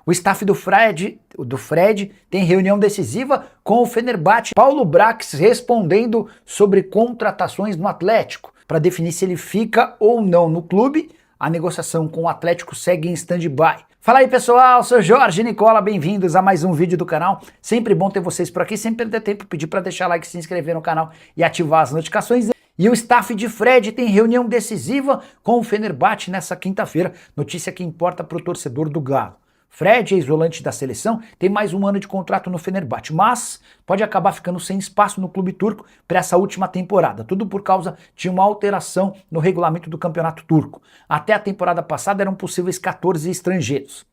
O staff do Fred tem reunião decisiva com o Fenerbahçe. Paulo Brax respondendo sobre contratações no Atlético para definir se ele fica ou não no clube. A negociação com o Atlético segue em stand-by. Fala aí pessoal, sou Jorge Nicola, bem-vindos a mais um vídeo do canal. Sempre bom ter vocês por aqui, sem perder tempo, pedir para deixar like, se inscrever no canal e ativar as notificações. E o staff de Fred tem reunião decisiva com o Fenerbahçe nessa quinta-feira, notícia que importa para o torcedor do Galo. Fred, ex-volante da seleção, tem mais um ano de contrato no Fenerbahçe, mas pode acabar ficando sem espaço no clube turco para essa última temporada, tudo por causa de uma alteração no regulamento do campeonato turco. Até a temporada passada eram possíveis 14 estrangeiros.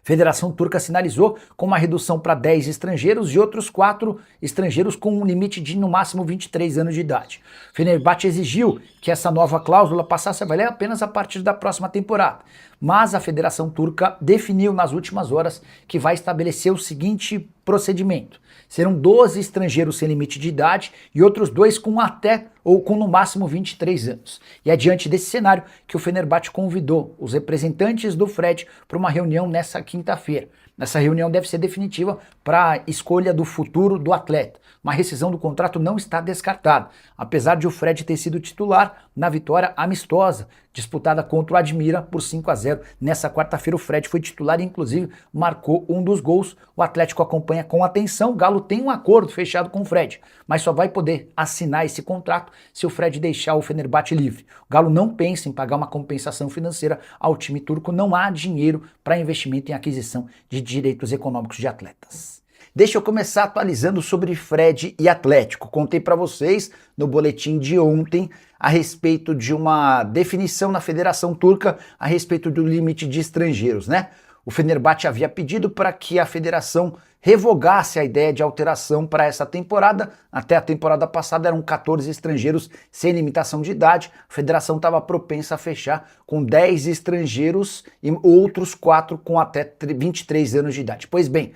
A Federação Turca sinalizou com uma redução para 10 estrangeiros e outros 4 estrangeiros com um limite de no máximo 23 anos de idade. O Fenerbahçe exigiu que essa nova cláusula passasse a valer apenas a partir da próxima temporada, mas a Federação Turca definiu nas últimas horas que vai estabelecer o seguinte procedimento: serão 12 estrangeiros sem limite de idade e outros 2 com até ou com no máximo 23 anos. E é diante desse cenário que o Fenerbahçe convidou os representantes do Fred para uma reunião nessa quinta-feira. Essa reunião deve ser definitiva para a escolha do futuro do atleta. Uma rescisão do contrato não está descartada, apesar de o Fred ter sido titular na vitória amistosa, disputada contra o Admira por 5-0. Nessa quarta-feira o Fred foi titular e inclusive marcou um dos gols. O Atlético acompanha com atenção. O Galo tem um acordo fechado com o Fred, mas só vai poder assinar esse contrato se o Fred deixar o Fenerbahçe livre. O Galo não pensa em pagar uma compensação financeira ao time turco, não há dinheiro para investimento em aquisição de direitos econômicos de atletas. Deixa eu começar atualizando sobre Fred e Atlético. Contei para vocês no boletim de ontem a respeito de uma definição na Federação Turca a respeito do limite de estrangeiros, né? O Fenerbahçe havia pedido para que a federação revogasse a ideia de alteração para essa temporada. Até a temporada passada eram 14 estrangeiros sem limitação de idade. A federação estava propensa a fechar com 10 estrangeiros e outros 4 com até 23 anos de idade. Pois bem,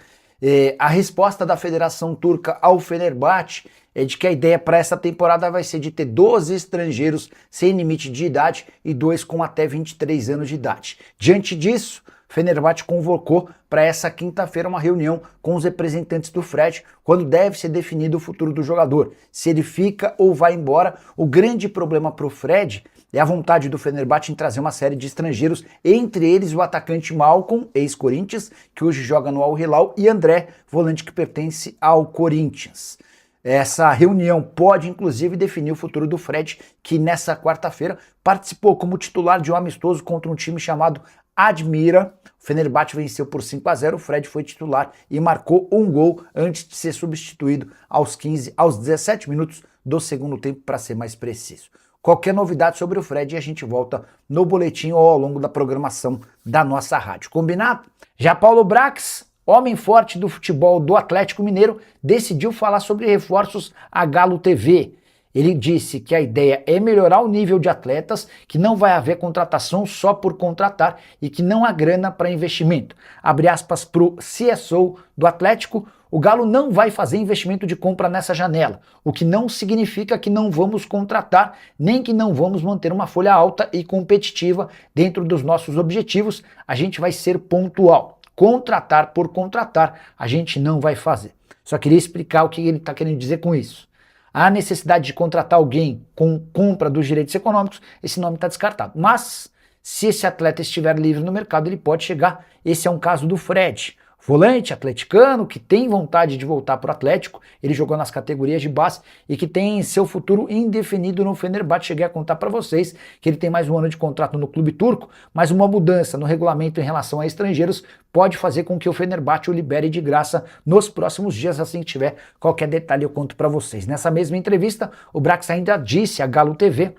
a resposta da Federação Turca ao Fenerbahçe é de que a ideia para essa temporada vai ser de ter 12 estrangeiros sem limite de idade e 2 com até 23 anos de idade. Diante disso, o Fenerbahçe convocou para essa quinta-feira uma reunião com os representantes do Fred, quando deve ser definido o futuro do jogador, se ele fica ou vai embora. O grande problema para o Fred é a vontade do Fenerbahçe em trazer uma série de estrangeiros, entre eles o atacante Malcom, ex-Corinthians, que hoje joga no Al Hilal, e André, volante que pertence ao Corinthians. Essa reunião pode, inclusive, definir o futuro do Fred, que nessa quarta-feira participou como titular de um amistoso contra um time chamado Admira. O Fenerbahçe venceu por 5-0, o Fred foi titular e marcou um gol antes de ser substituído aos 17 minutos do segundo tempo, para ser mais preciso. Qualquer novidade sobre o Fred a gente volta no boletim ou ao longo da programação da nossa rádio. Combinado? Já Paulo Brax, homem forte do futebol do Atlético Mineiro, decidiu falar sobre reforços à Galo TV. Ele disse que a ideia é melhorar o nível de atletas, que não vai haver contratação só por contratar e que não há grana para investimento. Abre aspas para o CSO do Atlético: o Galo não vai fazer investimento de compra nessa janela, o que não significa que não vamos contratar, nem que não vamos manter uma folha alta e competitiva dentro dos nossos objetivos. A gente vai ser pontual. Contratar por contratar, a gente não vai fazer. Só queria explicar o que ele está querendo dizer com isso. A necessidade de contratar alguém com compra dos direitos econômicos, esse nome está descartado. Mas, se esse atleta estiver livre no mercado, ele pode chegar. Esse é um caso do Fred, volante atleticano que tem vontade de voltar para o Atlético. Ele jogou nas categorias de base e que tem seu futuro indefinido no Fenerbahçe. Cheguei a contar para vocês que ele tem mais um ano de contrato no clube turco, mas uma mudança no regulamento em relação a estrangeiros pode fazer com que o Fenerbahçe o libere de graça nos próximos dias. Assim que tiver qualquer detalhe eu conto para vocês. Nessa mesma entrevista, o Brax ainda disse à Galo TV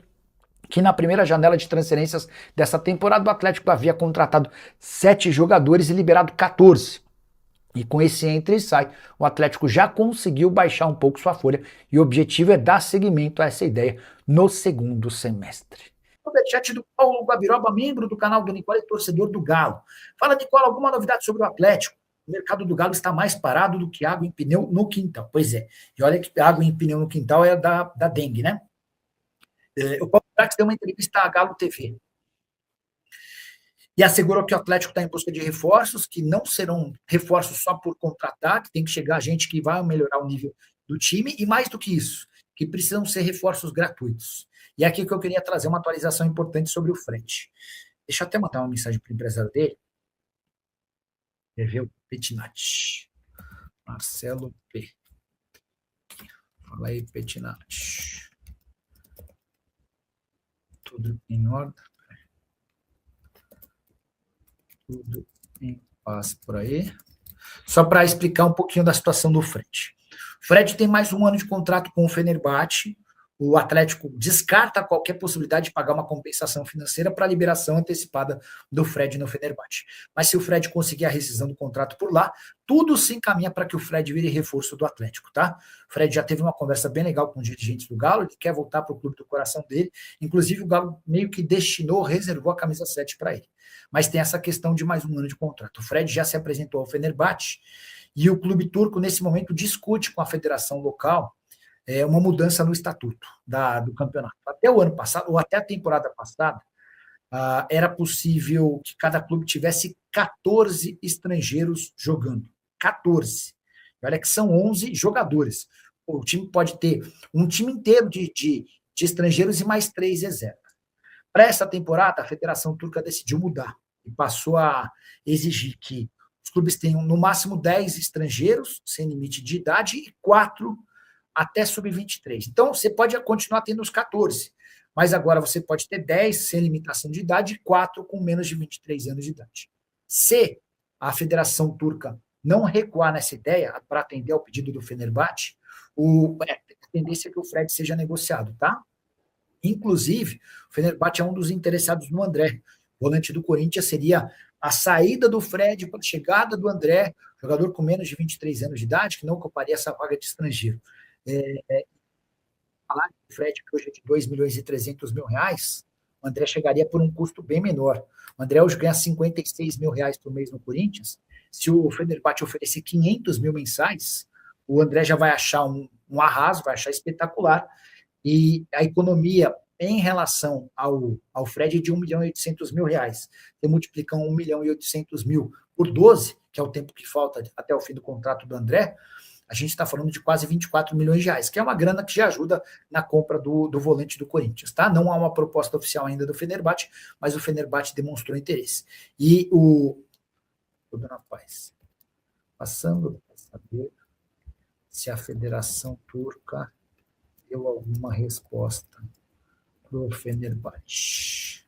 que na primeira janela de transferências dessa temporada o Atlético havia contratado 7 jogadores e liberado 14. E com esse entra e sai, o Atlético já conseguiu baixar um pouco sua folha e o objetivo é dar seguimento a essa ideia no segundo semestre. Superchat do Paulo Guabiroba, membro do canal do Nicola e torcedor do Galo. Fala, Nicola, alguma novidade sobre o Atlético? O mercado do Galo está mais parado do que água em pneu no quintal. Pois é, e olha que água em pneu no quintal é da dengue, né? O Paulo Brax deu uma entrevista à Galo TV. e assegurou que o Atlético está em busca de reforços, que não serão reforços só por contratar, que tem que chegar gente que vai melhorar o nível do time, e mais do que isso, que precisam ser reforços gratuitos. E é aqui que eu queria trazer uma atualização importante sobre o Fred. Deixa eu até mandar uma mensagem para o empresário dele. Quer ver o Petinati? Marcelo P. Fala aí, Petinati. Tudo em ordem? Tudo em paz por aí. Só para explicar um pouquinho da situação do Fred. O Fred tem mais um ano de contrato com o Fenerbahçe. O Atlético descarta qualquer possibilidade de pagar uma compensação financeira para a liberação antecipada do Fred no Fenerbahçe. Mas se o Fred conseguir a rescisão do contrato por lá, tudo se encaminha para que o Fred vire reforço do Atlético, tá? O Fred já teve uma conversa bem legal com os dirigentes do Galo, ele quer voltar para o clube do coração dele, inclusive o Galo meio que reservou a camisa 7 para ele. Mas tem essa questão de mais um ano de contrato. O Fred já se apresentou ao Fenerbahçe e o clube turco, nesse momento, discute com a federação local uma mudança no estatuto do campeonato. Até o ano passado, ou até a temporada passada, era possível que cada clube tivesse 14 estrangeiros jogando. 14. Olha que são 11 jogadores. O time pode ter um time inteiro de estrangeiros e mais 3 reservas. Para essa temporada, a Federação Turca decidiu mudar e passou a exigir que os clubes tenham no máximo 10 estrangeiros, sem limite de idade, e 4 até sub-23. Então, você pode continuar tendo os 14, mas agora você pode ter 10 sem limitação de idade e 4 com menos de 23 anos de idade. Se a Federação Turca não recuar nessa ideia para atender ao pedido do Fenerbahçe, a tendência é que o Fred seja negociado, tá? Inclusive, o Fenerbahçe é um dos interessados no André. O volante do Corinthians seria a saída do Fred para a chegada do André, jogador com menos de 23 anos de idade, que não ocuparia essa vaga de estrangeiro. Falar que o Fred, que hoje é de 2 milhões e 300 mil reais, o André chegaria por um custo bem menor. O André hoje ganha 56 mil reais por mês no Corinthians. Se o Fenerbahçe oferecer 500 mil mensais, o André já vai achar um arraso, vai achar espetacular. E a economia em relação ao Fred é de 1 milhão e 800 mil reais. Você multiplica 1 milhão e 800 mil por 12, que é o tempo que falta até o fim do contrato do André, a gente está falando de quase 24 milhões de reais, que é uma grana que já ajuda na compra do volante do Corinthians, tá? Não há uma proposta oficial ainda do Fenerbahçe, mas o Fenerbahçe demonstrou interesse. E Dona Paz, passando para saber se a Federação Turca deu alguma resposta para o Fenerbahçe.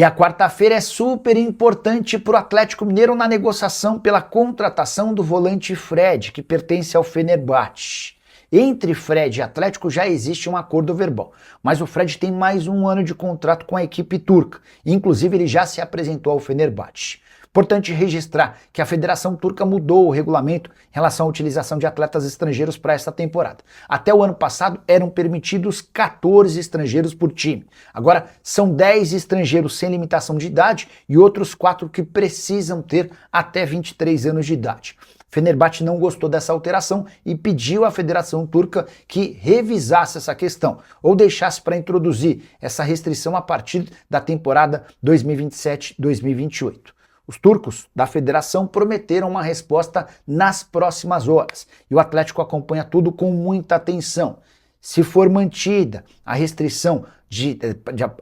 E a quarta-feira é super importante para o Atlético Mineiro na negociação pela contratação do volante Fred, que pertence ao Fenerbahçe. Entre Fred e Atlético já existe um acordo verbal, mas o Fred tem mais um ano de contrato com a equipe turca. Inclusive, ele já se apresentou ao Fenerbahçe. Importante registrar que a Federação Turca mudou o regulamento em relação à utilização de atletas estrangeiros para esta temporada. Até o ano passado eram permitidos 14 estrangeiros por time. Agora são 10 estrangeiros sem limitação de idade e outros 4 que precisam ter até 23 anos de idade. Fenerbahçe não gostou dessa alteração e pediu à Federação Turca que revisasse essa questão ou deixasse para introduzir essa restrição a partir da temporada 2027-2028. Os turcos da federação prometeram uma resposta nas próximas horas e o Atlético acompanha tudo com muita atenção. Se for mantida a restrição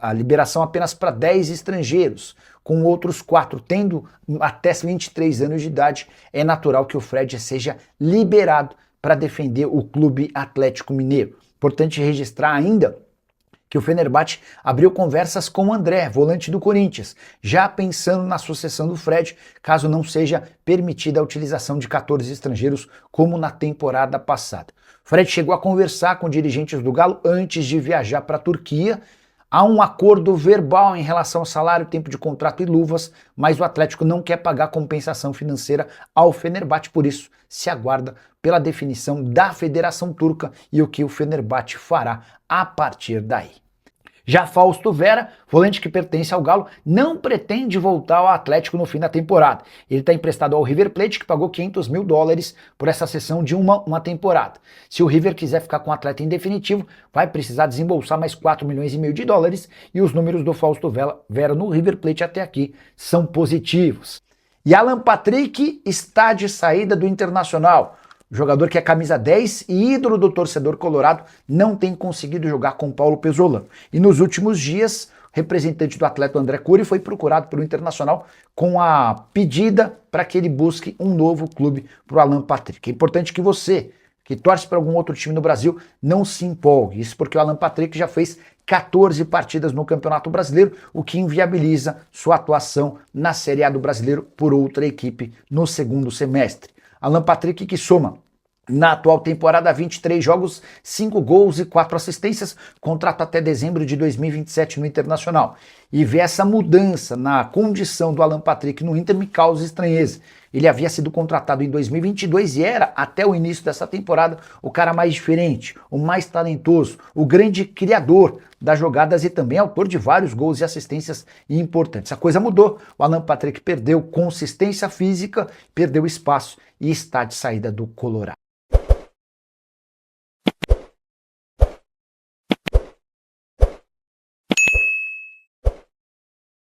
a liberação apenas para 10 estrangeiros, com outros 4 tendo até 23 anos de idade, é natural que o Fred seja liberado para defender o Clube Atlético Mineiro. Importante registrar ainda que o Fenerbahçe abriu conversas com o André, volante do Corinthians, já pensando na sucessão do Fred, caso não seja permitida a utilização de 14 estrangeiros, como na temporada passada. O Fred chegou a conversar com dirigentes do Galo antes de viajar para a Turquia. Há um acordo verbal em relação ao salário, tempo de contrato e luvas, mas o Atlético não quer pagar compensação financeira ao Fenerbahçe, por isso se aguarda pela definição da Federação Turca e o que o Fenerbahçe fará a partir daí. Já Fausto Vera, volante que pertence ao Galo, não pretende voltar ao Atlético no fim da temporada. Ele está emprestado ao River Plate, que pagou $500 mil por essa cessão de uma temporada. Se o River quiser ficar com o atleta em definitivo, vai precisar desembolsar mais $4,5 milhões e os números do Fausto Vera no River Plate até aqui são positivos. E Alan Patrick está de saída do Internacional. O jogador que é camisa 10 e ídolo do torcedor colorado não tem conseguido jogar com Paulo Pesolano. E nos últimos dias, o representante do atleta André Cury foi procurado pelo Internacional com a pedida para que ele busque um novo clube para o Alan Patrick. É importante que você, que torce para algum outro time no Brasil, não se empolgue. Isso porque o Alan Patrick já fez 14 partidas no Campeonato Brasileiro, o que inviabiliza sua atuação na Série A do Brasileiro por outra equipe no segundo semestre. Alan Patrick, que soma na atual temporada 23 jogos, 5 gols e 4 assistências, contrato até dezembro de 2027 no Internacional. E ver essa mudança na condição do Alan Patrick no Inter me causa estranheza. Ele havia sido contratado em 2022 e era, até o início dessa temporada, o cara mais diferente, o mais talentoso, o grande criador das jogadas e também autor de vários gols e assistências importantes. A coisa mudou, o Alan Patrick perdeu consistência física, perdeu espaço e está de saída do Colorado.